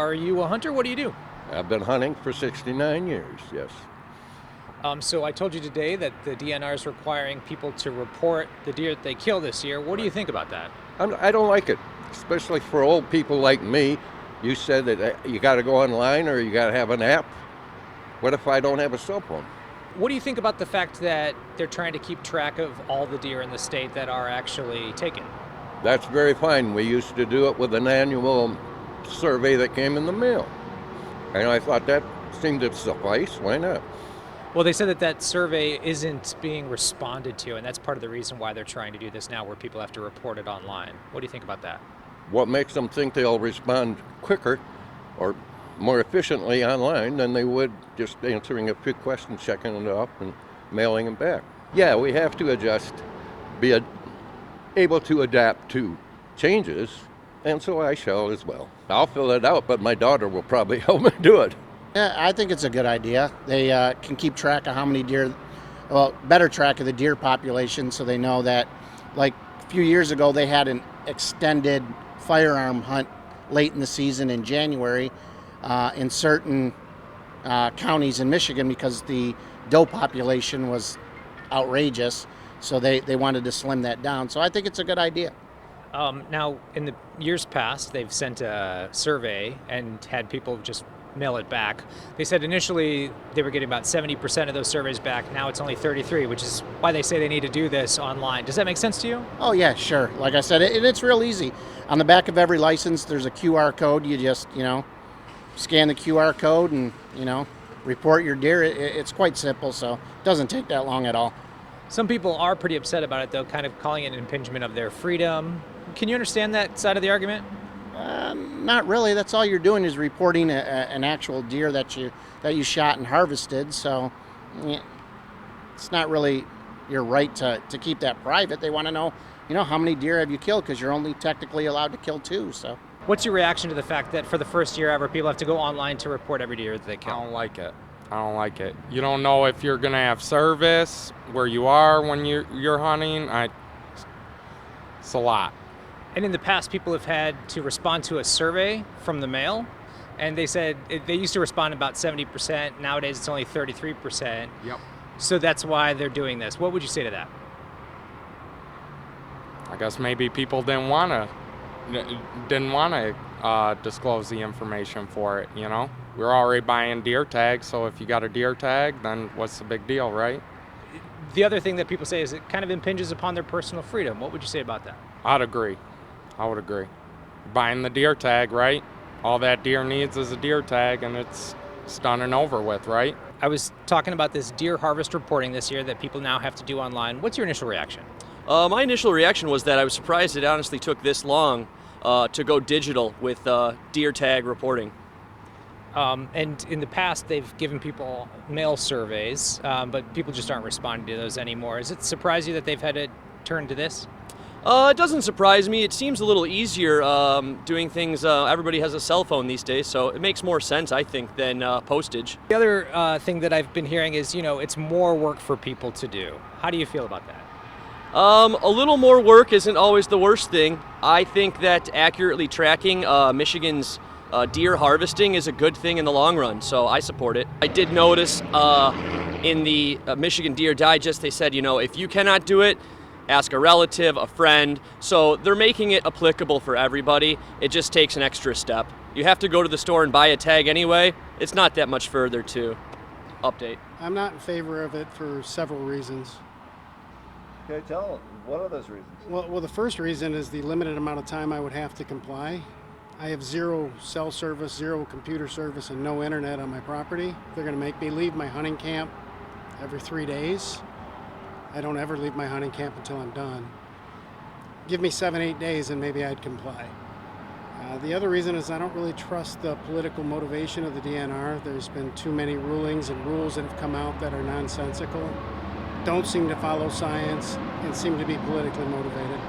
Are you a hunter? What do you do? I've been hunting for 69 years, yes. So I told you today that the DNR is requiring people to report the deer that they kill this year. What do you think about that? I don't like it, especially for old people like me. You said that you got to go online or you got to have an app. What if I don't have a cell phone? What do you think about the fact that they're trying to keep track of all the deer in the state that are actually taken? That's very fine. We used to do it with an annual survey that came in the mail. And I thought that seemed to suffice. Why not? Well, they said that that survey isn't being responded to, and that's part of the reason why they're trying to do this now, where people have to report it online. What do you think about that? What makes them think they'll respond quicker or more efficiently online than they would just answering a few questions, checking it off, and mailing them back? Yeah, we have to adjust, be able to adapt to changes, and so I shall as well. I'll fill it out, but my daughter will probably help me do it. Yeah, I think it's a good idea. They can keep track of how many deer, well, better track of the deer population, so they know that, like a few years ago, they had an extended firearm hunt late in the season in January in certain counties in Michigan because the doe population was outrageous, so they wanted to slim that down. So I think it's a good idea. Now, in the years past, they've sent a survey and had people just mail it back. They said initially they were getting about 70% of those surveys back. Now it's only 33, which is why they say they need to do this online. Does that make sense to you? Oh yeah, sure. Like I said, it's real easy. On the back of every license, there's a QR code. You just, scan the QR code and, report your deer. It's quite simple, so it doesn't take that long at all. Some people are pretty upset about it, though, kind of calling it an impingement of their freedom. Can you understand that side of the argument? Not really. That's all you're doing is reporting an actual deer that you shot and harvested. So it's not really your right to keep that private. They want to know, how many deer have you killed, because you're only technically allowed to kill 2. So. What's your reaction to the fact that for the first year ever, people have to go online to report every deer that they kill? I don't like it. You don't know if you're gonna have service where you are when you're hunting. It's a lot. And in the past, people have had to respond to a survey from the mail, and they said they used to respond about 70%. Nowadays, it's only 33%. Yep. So that's why they're doing this. What would you say to that? I guess maybe people didn't want to disclose the information for it. We're already buying deer tags, so if you got a deer tag, then what's the big deal, right? The other thing that people say is it kind of impinges upon their personal freedom. What would you say about that? I would agree. Buying the deer tag, right? All that deer needs is a deer tag, and it's done and over with, right? I was talking about this deer harvest reporting this year that people now have to do online. What's your initial reaction? My initial reaction was that I was surprised it honestly took this long to go digital with deer tag reporting. And in the past, they've given people mail surveys, but people just aren't responding to those anymore. Does it surprise you that they've had to turn to this? It doesn't surprise me. It seems a little easier doing things. Everybody has a cell phone these days, so it makes more sense, I think, than postage. The other thing that I've been hearing is, it's more work for people to do. How do you feel about that? A little more work isn't always the worst thing. I think that accurately tracking Michigan's deer harvesting is a good thing in the long run, so I support it. I did notice in the Michigan Deer Digest, they said, if you cannot do it, ask a relative, a friend. So they're making it applicable for everybody. It just takes an extra step. You have to go to the store and buy a tag anyway. It's not that much further to update. I'm not in favor of it for several reasons. Okay, tell them. What are those reasons? Well, the first reason is the limited amount of time I would have to comply. I have 0 cell service, 0 computer service, and no internet on my property. They're going to make me leave my hunting camp every 3 days. I don't ever leave my hunting camp until I'm done. Give me 7-8 days and maybe I'd comply. The other reason is I don't really trust the political motivation of the DNR. There's been too many rulings and rules that have come out that are nonsensical, don't seem to follow science, and seem to be politically motivated.